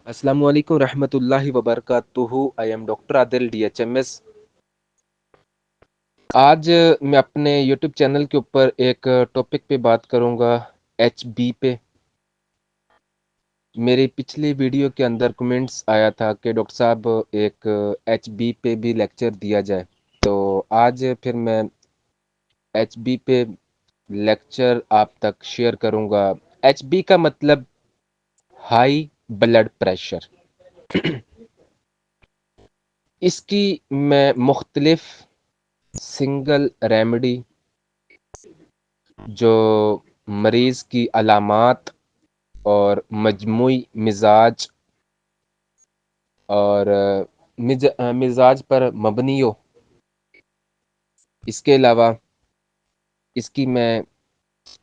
السلام علیکم رحمۃ اللہ وبرکاتہ. I am doctor Adil DHMS. آج میں اپنے یوٹیوب چینل کے اوپر ایک ٹاپک پہ بات کروں گا، HB پہ. میری پچھلی ویڈیو کے اندر کمنٹس آیا تھا کہ ڈاکٹر صاحب ایک HB پہ بھی لیکچر دیا جائے، تو آج پھر میں HB پہ لیکچر آپ تک شیئر کروں گا. HB کا مطلب ہائی بلڈ پریشر. اس کی میں مختلف سنگل ریمیڈی جو مریض کی علامات اور مجموعی مزاج اور مزاج پر مبنی ہو، اس کے علاوہ اس کی میں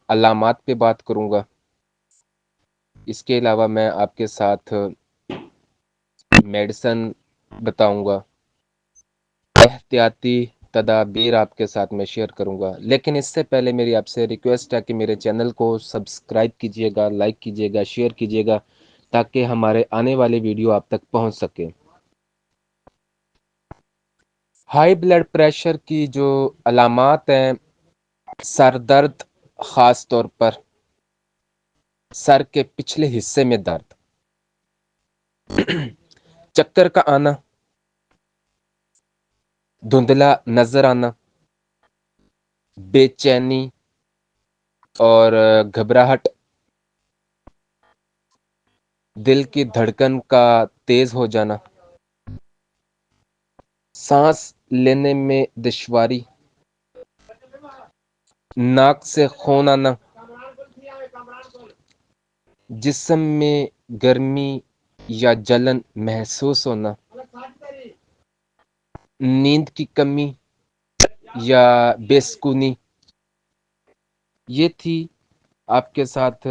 علامات پہ بات کروں گا. اس کے علاوہ میں آپ کے ساتھ میڈیسن بتاؤں گا، احتیاطی تدابیر آپ کے ساتھ میں شیئر کروں گا. لیکن اس سے پہلے میری آپ سے ریکویسٹ ہے کہ میرے چینل کو سبسکرائب کیجیے گا، لائک کیجیے گا، شیئر کیجیے گا، تاکہ ہمارے آنے والے ویڈیو آپ تک پہنچ سکے. ہائی بلڈ پریشر کی جو علامات ہیں: سر درد، خاص طور پر سر کے پچھلے حصے میں درد، چکر کا آنا، دھندلا نظر آنا، بے چینی اور گھبراہٹ، دل کی دھڑکن کا تیز ہو جانا، سانس لینے میں دشواری، ناک سے خون آنا، جسم میں گرمی یا جلن محسوس ہونا، نیند کی کمی یا بے سکونی. یہ تھی آپ کے ساتھ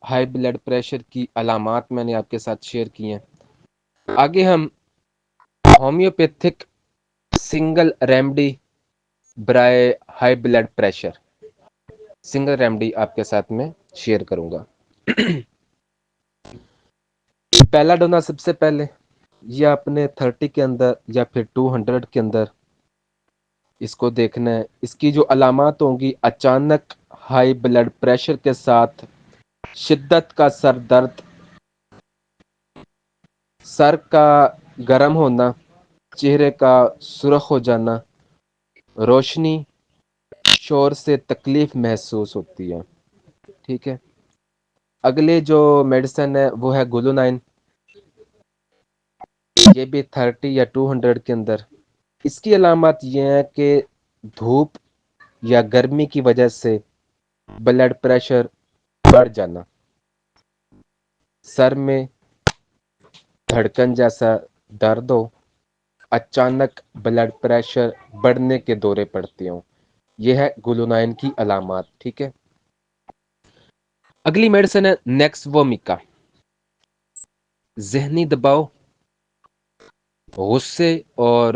ہائی بلڈ پریشر کی علامات میں نے آپ کے ساتھ شیئر کی ہیں. آگے ہم ہومیوپیتھک سنگل ریمیڈی برائے high blood pressure, single remedy آپ کے ساتھ میں شیئر کروں گا. پہلا ڈونا سب سے پہلے یا اپنے 30 کے اندر یا پھر 200 کے اندر اس کو دیکھنا ہے. اس کی جو علامات ہوں گی: اچانک ہائی بلڈ پریشر کے ساتھ شدت کا سر درد، سر کا گرم ہونا، چہرے کا سرخ ہو جانا، روشنی شور سے تکلیف محسوس ہوتی ہے. ٹھیک ہے. اگلے جو میڈیسن ہے وہ ہے گلونائن. یہ بھی 30 یا 200 کے اندر. اس کی علامات یہ ہیں کہ دھوپ یا گرمی کی وجہ سے بلڈ پریشر بڑھ جانا، سر میں دھڑکن جیسا درد ہو، اچانک بلڈ پریشر بڑھنے کے دورے پڑتے ہوں. یہ ہے گلونائن کی علامات. ٹھیک ہے. اگلی میڈیسن ہے نیکس وومیکا. ذہنی دباؤ، غصے اور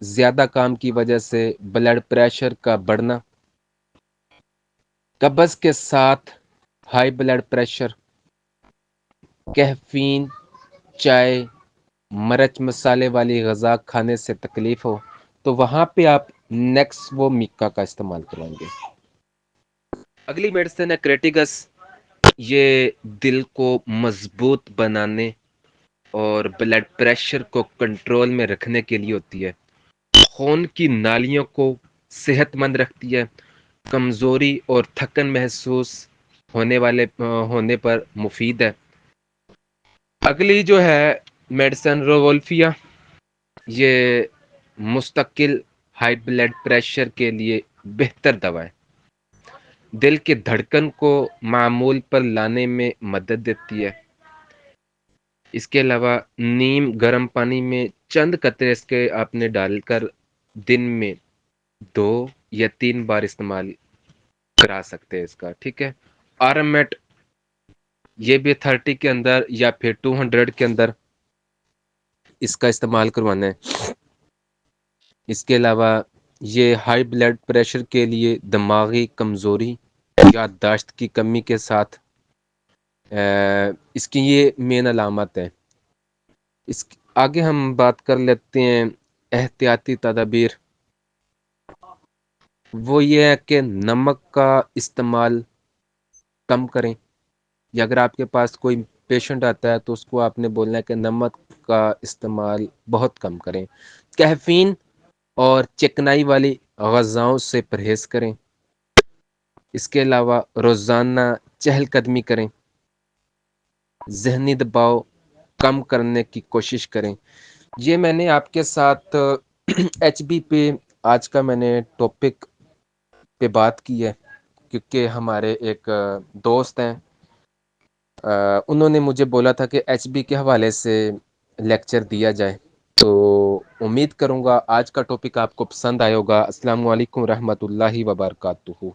زیادہ کام کی وجہ سے بلڈ پریشر کا بڑھنا، قبض کے ساتھ ہائی بلڈ پریشر، کیفین، چائے، مرچ مسالے والی غذا کھانے سے تکلیف ہو، تو وہاں پہ آپ نیکس وومیکا کا استعمال کریں گے. اگلی میڈیسن ہے کریٹیگس. یہ دل کو مضبوط بنانے اور بلڈ پریشر کو کنٹرول میں رکھنے کے لیے ہوتی ہے. خون کی نالیوں کو صحت مند رکھتی ہے، کمزوری اور تھکن محسوس ہونے پر مفید ہے. اگلی جو ہے میڈیسن روولفیا. یہ مستقل ہائی بلڈ پریشر کے لیے بہتر دوا ہے، دل کے دھڑکن کو معمول پر لانے میں مدد دیتی ہے. اس کے علاوہ نیم گرم پانی میں چند قطرے اس کے آپ نے ڈال کر دن میں 2 یا 3 بار استعمال کرا سکتے ہیں اس کا. ٹھیک ہے. آرمیٹ. یہ بھی 30 کے اندر یا پھر 200 کے اندر اس کا استعمال کروانا ہے. اس کے علاوہ یہ ہائی بلڈ پریشر کے لیے دماغی کمزوری، یادداشت کی کمی کے ساتھ اس کی یہ مین علامت ہے. اس آگے ہم بات کر لیتے ہیں احتیاطی تدابیر. وہ یہ ہے کہ نمک کا استعمال کم کریں، یا اگر آپ کے پاس کوئی پیشنٹ آتا ہے تو اس کو آپ نے بولنا ہے کہ نمک کا استعمال بہت کم کریں. کیفین اور چکنائی والی غذاؤں سے پرہیز کریں. اس کے علاوہ روزانہ چہل قدمی کریں. ذہنی دباؤ کم کرنے کی کوشش کریں. یہ میں نے آپ کے ساتھ ایچ بی پہ آج کا میں نے ٹاپک پہ بات کی ہے، کیونکہ ہمارے ایک دوست ہیں، انہوں نے مجھے بولا تھا کہ ایچ بی کے حوالے سے لیکچر دیا جائے، تو امید کروں گا آج کا ٹاپک آپ کو پسند آئے ہوگا. السلام علیکم ورحمۃ اللہ وبرکاتہ.